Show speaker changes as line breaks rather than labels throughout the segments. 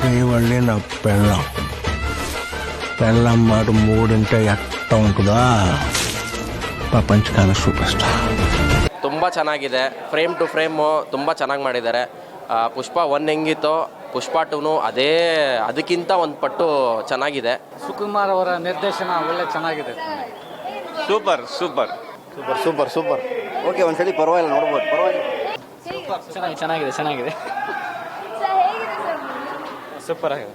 శ్రీవల్లి నా పెళ్ళం మాట మూడింటే ఎట్ట ఉంటుందా ಪ್ರಪಂಚಕಾಲ ಸೂಪರ್ ಸ್ಟಾರ್.
ತುಂಬ ಚೆನ್ನಾಗಿದೆ. ಫ್ರೇಮ್ ಟು ಫ್ರೇಮು ತುಂಬ ಚೆನ್ನಾಗಿ ಮಾಡಿದ್ದಾರೆ. ಪುಷ್ಪ 1 ಹೆಂಗಿತ್ತೋ ಪುಷ್ಪ 2 ಅದಕ್ಕಿಂತ ಒಂದು ಪಟ್ಟು ಚೆನ್ನಾಗಿದೆ.
ಸುಕುಮಾರ್ ಅವರ ನಿರ್ದೇಶನ ಒಳ್ಳೆ ಚೆನ್ನಾಗಿದೆ.
Super super
super super super. Okay, ಒಂದ್ಸಲಿ ಪರವಾಗಿಲ್ಲ, ನೋಡ್ಬೋದು, ಪರವಾಗಿಲ್ಲ.
ಚೆನ್ನಾಗಿದೆ ಚೆನ್ನಾಗಿದೆ ಸೂಪರ್ ಆಗಿದೆ.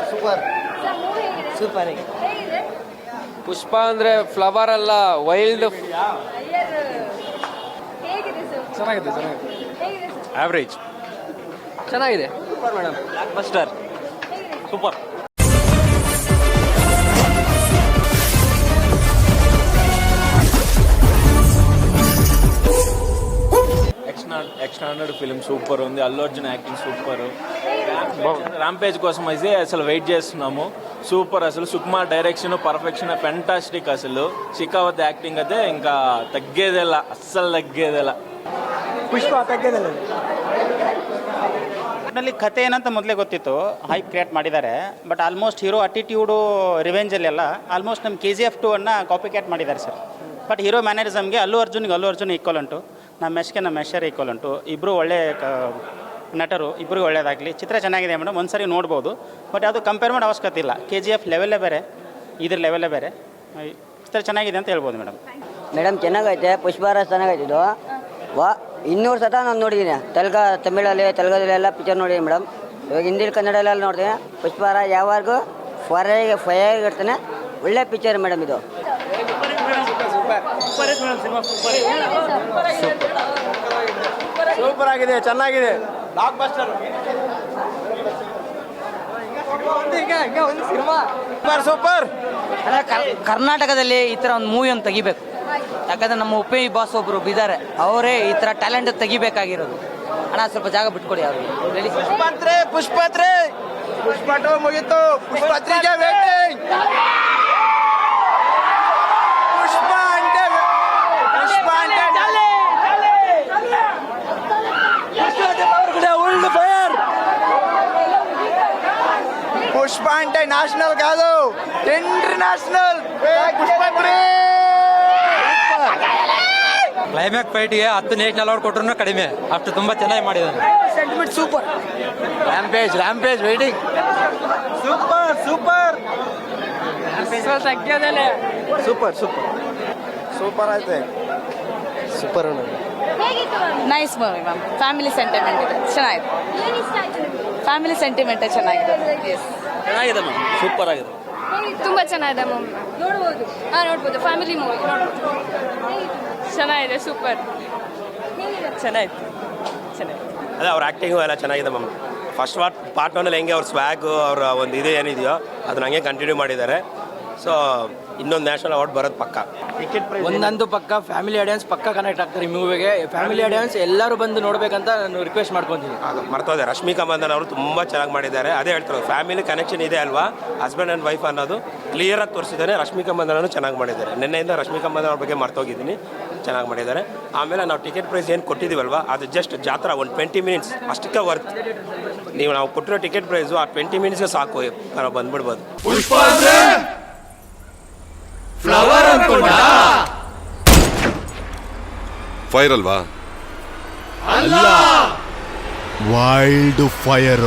ಸೂಪರ್
ಸೂಪರ್ ಆಗಿದೆ.
ಪುಷ್ಪ ಅಂದರೆ ಫ್ಲವರ್ ಅಲ್ಲ, ವೈಲ್ಡ್.
ಚೆನ್ನಾಗಿದೆ ಚೆನ್ನಾಗಿದೆ
ಆವ್ರೇಜ್.
ಚೆನ್ನಾಗಿದೆ.
Super madam, blockbuster, super. Extraordinary film super ఉంది. Allu Arjun acting super. Rampage కోసం అయితే అసలు వెయిట్ చేస్తున్నాము. సూపర్. అసలు సుకుమార్ డైరెక్షన్ పర్ఫెక్షన్ ఫెంటాస్టిక్. అసలు శిఖావత్ యాక్టింగ్ అయితే ఇంకా తగ్గేదేలా, అస్సలు తగ్గేదేలా.
ಪುಷ್ಪ ತಗ್ಗದಲ್ಲ.
ಒಟ್ಟಿನಲ್ಲಿ ಕತೆ ಏನಂತ ಮೊದಲೇ ಗೊತ್ತಿತ್ತು, ಹೈಪ್ ಕ್ರಿಯೇಟ್ ಮಾಡಿದ್ದಾರೆ. ಬಟ್ ಆಲ್ಮೋಸ್ಟ್ ಹೀರೋ ಅಟಿಟ್ಯೂಡು ರಿವೆಂಜಲ್ಲೆಲ್ಲ ಆಲ್ಮೋಸ್ಟ್ ನಮ್ಮ KGF 2 ಅನ್ನು ಕಾಪಿ ಕ್ಯಾಟ್ ಮಾಡಿದ್ದಾರೆ sir. But hero ಮ್ಯಾನರಿಸಮ್ಗೆ Allu Arjun equal ಉಂಟು, ನಮ್ಮ ಮೆಶ್ಗೆ ಈಕ್ವಲ್ ಉಂಟು. ಇಬ್ಬರು ಒಳ್ಳೆ ನಟರು, ಇಬ್ಬರಿಗೂ ಒಳ್ಳೆಯದಾಗಲಿ. ಚಿತ್ರ ಚೆನ್ನಾಗಿದೆ ಮೇಡಮ್, ಒಂದು ಸರಿ ನೋಡ್ಬೋದು. ಬಟ್ ಅದು ಕಂಪೇರ್ ಮಾಡೋ ಅವಶ್ಯಕತೆ ಇಲ್ಲ. KGF ಲೆವೆಲ್ಲೇ ಬೇರೆ, ಇದ್ರ ಲೆವೆಲ್ಲೇ ಬೇರೆ. ಚಿತ್ರ ಚೆನ್ನಾಗಿದೆ ಅಂತ ಹೇಳ್ಬೋದು ಮೇಡಮ್.
ಮೇಡಮ್ ಚೆನ್ನಾಗೈತೆ. ಪುಷ್ಪರಾಜ್ ಚೆನ್ನಾಗೈತಿದ್ದು. 200 ಸತ ನಾನು ನೋಡಿದ್ದೀನಿ. ತೆಲುಗದಲ್ಲೆಲ್ಲ ಪಿಕ್ಚರ್ ನೋಡಿದ್ದೀನಿ ಮೇಡಮ್. ಇವಾಗ ಹಿಂದಿ ಕನ್ನಡಲ್ಲೆಲ್ಲ ನೋಡ್ತೀನಿ. ಪುಷ್ಪರಾಜ್ ಯಾವಾಗೂ ಫೈರ್ ಇರ್ತಾನೆ. ಒಳ್ಳೆ ಪಿಕ್ಚರ್ ಮೇಡಮ್ ಇದು.
ಸೂಪರ್ ಆಗಿದೆ, ಚೆನ್ನಾಗಿದೆ. Blockbuster, super super.
ಕರ್ನಾಟಕದಲ್ಲಿ ಈ ಥರ ಒಂದು ಮೂವಿ ಒಂದು ತೆಗಿಬೇಕು. ಯಾಕಂದರೆ ನಮ್ಮ ಉಪೇಯಿ ಬಾಸ್ ಒಬ್ಬರು ಇದ್ದಾರೆ, ಅವರೇ ಈ ಥರ ಟ್ಯಾಲೆಂಟ್ ತೆಗಿಬೇಕಾಗಿರೋದು. ಅಣ್ಣ ಸ್ವಲ್ಪ ಜಾಗ ಬಿಟ್ಕೊಡಿ ಅವ್ರಿಗೆ.
ಪುಷ್ಪ 2 ಮುಗೀತು. ಪುಷ್ಪ 3ಗೆ ವೇಟಿಂಗ್. ಪುಷ್ಪ ಅಂದ್ರೆ పుష్ప అంటే నేషనల్ కాదు, ఇంటర్నేషనల్. పుష్ప 3
ಕ್ಲೈಮ್ಯಾಕ್ಸ್ ಫೈಟ್ಗೆ 10 ನ್ಯಾಷನಲ್ ಅವಾರ್ಡ್ ಕೊಟ್ಟರು ಕಡಿಮೆ, ಅಷ್ಟು ತುಂಬ ಚೆನ್ನಾಗಿ ಮಾಡಿದ್ದಾನೆ.
Sentiment super. Rampage waiting. Super super super super super ಆಯ್ತು. Super
nice movie ma'am. Family sentiment ಇದೆ, ಚೆನ್ನಾಗಿದೆ. ಫ್ಯಾಮಿಲಿ ಸೆಂಟಿಮೆಂಟ್ ಚೆನ್ನಾಗಿದೆ.
ಚೆನ್ನಾಗಿದೆ ಮ್ಯಾಮ್, ಸೂಪರ್ ಆಗಿದೆ.
ತುಂಬ ಚೆನ್ನಾಗಿದೆ ಮ್ಯಾಮ್, ನೋಡ್ಬೋದು. ನೋಡ್ಬೋದು, ಫ್ಯಾಮಿಲಿ ಮೂವಿ ನೋಡ್ಬೋದು. ಚೆನ್ನಾಗಿದೆ, ಸೂಪರ್. ಚೆನ್ನಾಗಿತ್ತು.
ಅದೇ ಅವ್ರ ಆ್ಯಕ್ಟಿಂಗು ಎಲ್ಲ ಚೆನ್ನಾಗಿದೆ ಮ್ಯಾಮ್. ಫಸ್ಟ್ ಪಾರ್ಟ್ 1 ಹೆಂಗೆ ಅವ್ರ ಸ್ವ್ಯಾಗು, ಅವರ ಒಂದು ಇದು ಏನಿದೆಯೋ ಅದನ್ನ ಹಂಗೆ ಕಂಟಿನ್ಯೂ ಮಾಡಿದ್ದಾರೆ. ಸೊ ಇನ್ನೊಂದು ನ್ಯಾಷನಲ್ ಅವಾರ್ಡ್ ಬರೋದು ಪಕ್ಕ.
ಒಂದಂತೂ ಪಕ್ಕ ಫ್ಯಾಮಿಲಿ ಆಡಿಯನ್ಸ್ ಪಕ್ಕ ಕನೆಕ್ಟ್ ಆಗ್ತಾರೆ ಈ ಮೂವಿಗೆ. ಫ್ಯಾಮಿಲಿ ಆಡಿಯನ್ಸ್ ಎಲ್ಲರೂ ಬಂದು ನೋಡ್ಬೇಕಂತ ನಾನು ರಿಕ್ವೆಸ್ಟ್ ಮಾಡ್ಕೊತೀನಿ.
ಮರ್ತೋದೆ, ರಶ್ಮಿಕಾ ಮಂದನ್ ಅವರು ತುಂಬ ಚೆನ್ನಾಗಿ ಮಾಡಿದ್ದಾರೆ. ಅದೇ ಹೇಳ್ತಾರೆ, ಫ್ಯಾಮಿಲಿ ಕನೆಕ್ಷನ್ ಇದೆ ಅಲ್ವಾ, ಹಸ್ಬೆಂಡ್ ಆ್ಯಂಡ್ ವೈಫ್ ಅನ್ನೋದು ಕ್ಲಿಯರಾಗಿ ತೋರಿಸಿದ್ದಾರೆ. ರಶ್ಮಿಕಾ ಮಂದನೂ ಚೆನ್ನಾಗಿ ಮಾಡಿದ್ದಾರೆ. ನಿನ್ನೆಯಿಂದ ರಶ್ಮಿಕಾ ಮಂದನ್ ಅವ್ರ ಬಗ್ಗೆ ಮರ್ತೋಗಿದ್ದೀನಿ, ಚೆನ್ನಾಗಿ ಮಾಡಿದ್ದಾರೆ. ಆಮೇಲೆ ನಾವು ಟಿಕೆಟ್ ಪ್ರೈಸ್ ಏನು ಕೊಟ್ಟಿದ್ದೀವಲ್ವ, ಅದು ಜಸ್ಟ್ ಜಾತ್ರಾ ಒಂದು 20 ಮಿನಿಟ್ಸ್ ಅಷ್ಟಕ್ಕೆ ವರ್ತ್. ನಾವು ಕೊಟ್ಟಿರೋ ಟಿಕೆಟ್ ಪ್ರೈಸು ಆ 20 ಮಿನಿಟ್ಸ್ಗೆ ಸಾಕು, ನಾವು ಬಂದ್ಬಿಡ್ಬೋದು.
ಫ್ಲವರ್ ಅನ್ಕೊಂಡ ಫೈರ್ ಅಲ್ವಾ? ಅಲ್ಲ, ವೈಲ್ಡ್ ಫೈರ್.